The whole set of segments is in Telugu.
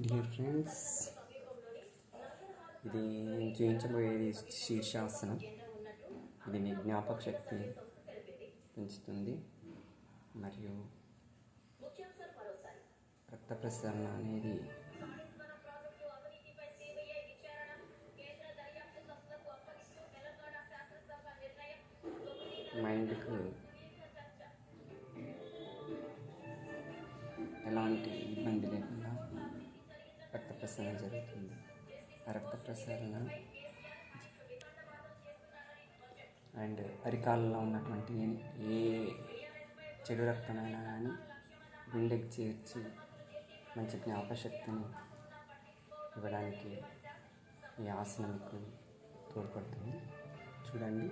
డియర్ ఫ్రెండ్స్, ఇది చూపించబోయేది శీర్షాసనం. ఇది మీ జ్ఞాపక శక్తి పెంచుతుంది మరియు రక్త ప్రసరణ అనేది మైండ్కు ఎలాంటి ఇబ్బంది లేకుండా రక్త ప్రసరణ జరుగుతుంది. ఆ రక్త ప్రసరణ అండ్ అరికాలలో ఉన్నటువంటి ఏ చెడు రక్తమైనా కానీ గుండెకి చేర్చి మంచి జ్ఞాపశక్తిని ఇవ్వడానికి ఈ ఆసనం మీకు తోడ్పడుతుంది. చూడండి.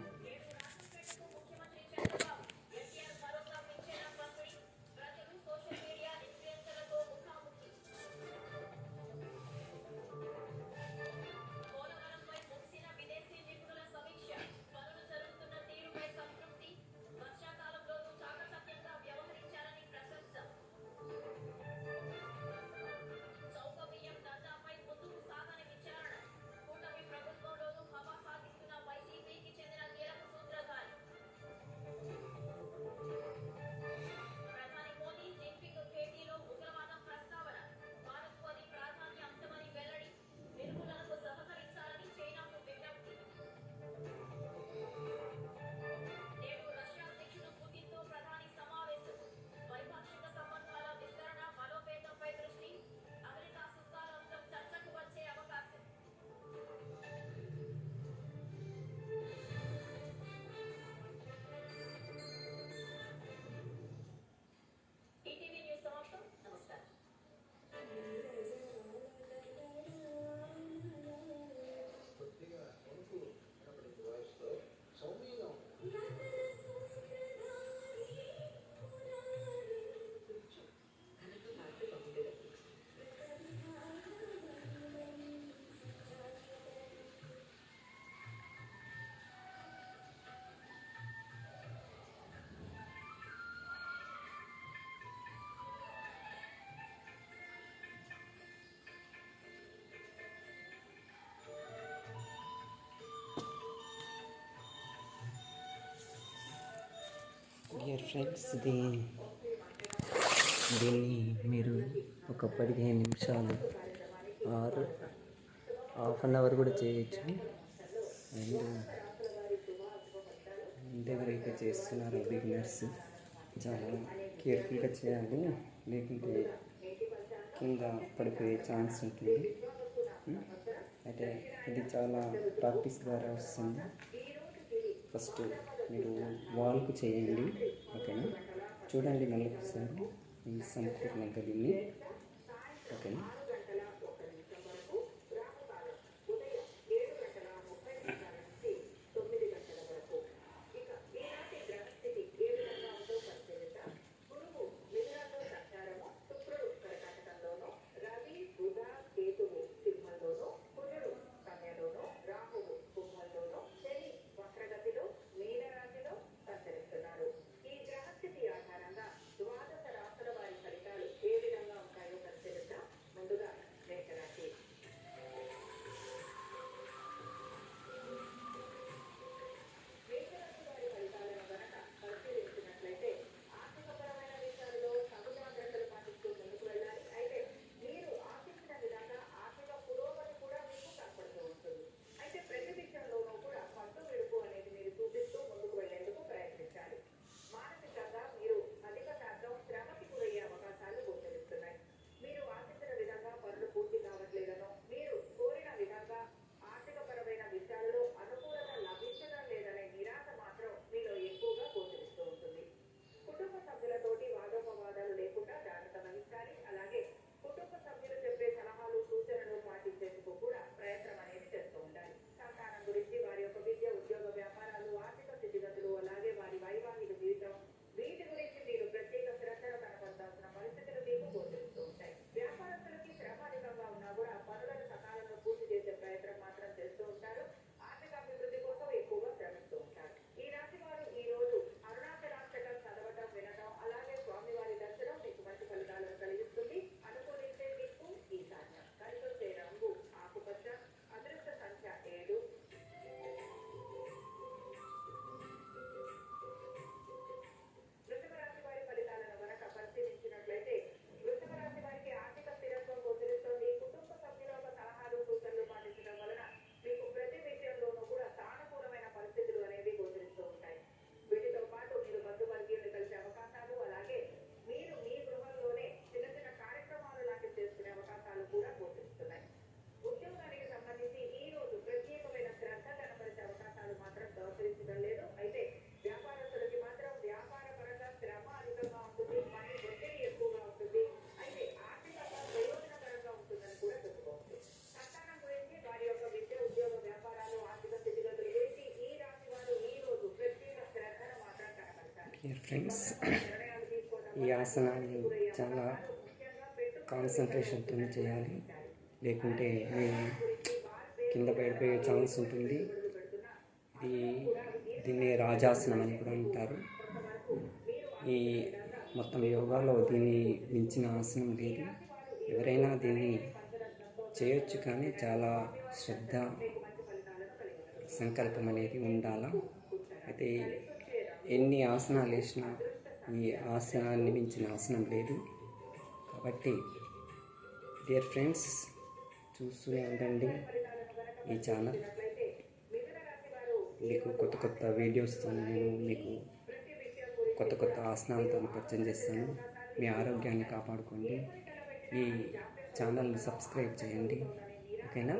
డియర్ ఫ్రెండ్స్, దీన్ని మీరు ఒక 15 నిమిషాలు ఆర్ హాఫ్ అన్ అవర్ కూడా చేయొచ్చు. అండ్ ఎవరైతే చేస్తున్నారో బిగినర్స్ చాలా కేర్ఫుల్గా చేయాలి, లేకుంటే కింద పడిపోయే ఛాన్స్ ఉంటుంది. అయితే ఇది చాలా ప్రాక్టీస్ ద్వారా వస్తుంది. ఫస్ట్ మీరు వాల్కు చేయండి, ఓకేనా? చూడండి మళ్ళీ ఒకసారి ఈ సంపూర్ణ గదిని, ఓకేనా? ఫ్రెండ్స్, ఈ ఆసనాన్ని చాలా కాన్సన్ట్రేషన్తో చేయాలి, లేకుంటే మీ కింద పడిపోయే ఛాన్స్ ఉంటుంది. దీన్ని రాజాసనం అని కూడా అంటారు. ఈ మొత్తం యోగాలో దీన్ని మించిన ఆసనం లేదు. ఎవరైనా దీన్ని చేయొచ్చు, కానీ చాలా శ్రద్ధ సంకల్పం అనేది ఉండాలా. అయితే ఎన్ని ఆసనాలు వేసినా ఈ ఆసనాన్ని మించిన ఆసనం లేదు. కాబట్టి డియర్ ఫ్రెండ్స్, చూస్తూనే ఉండండి ఈ ఛానల్. మీకు కొత్త కొత్త వీడియోస్తో నేను మీకు కొత్త కొత్త ఆసనాలతో పరిచయం చేస్తాను. మీ ఆరోగ్యాన్ని కాపాడుకోండి. ఈ ఛానల్ని సబ్స్క్రైబ్ చేయండి. ఓకేనా?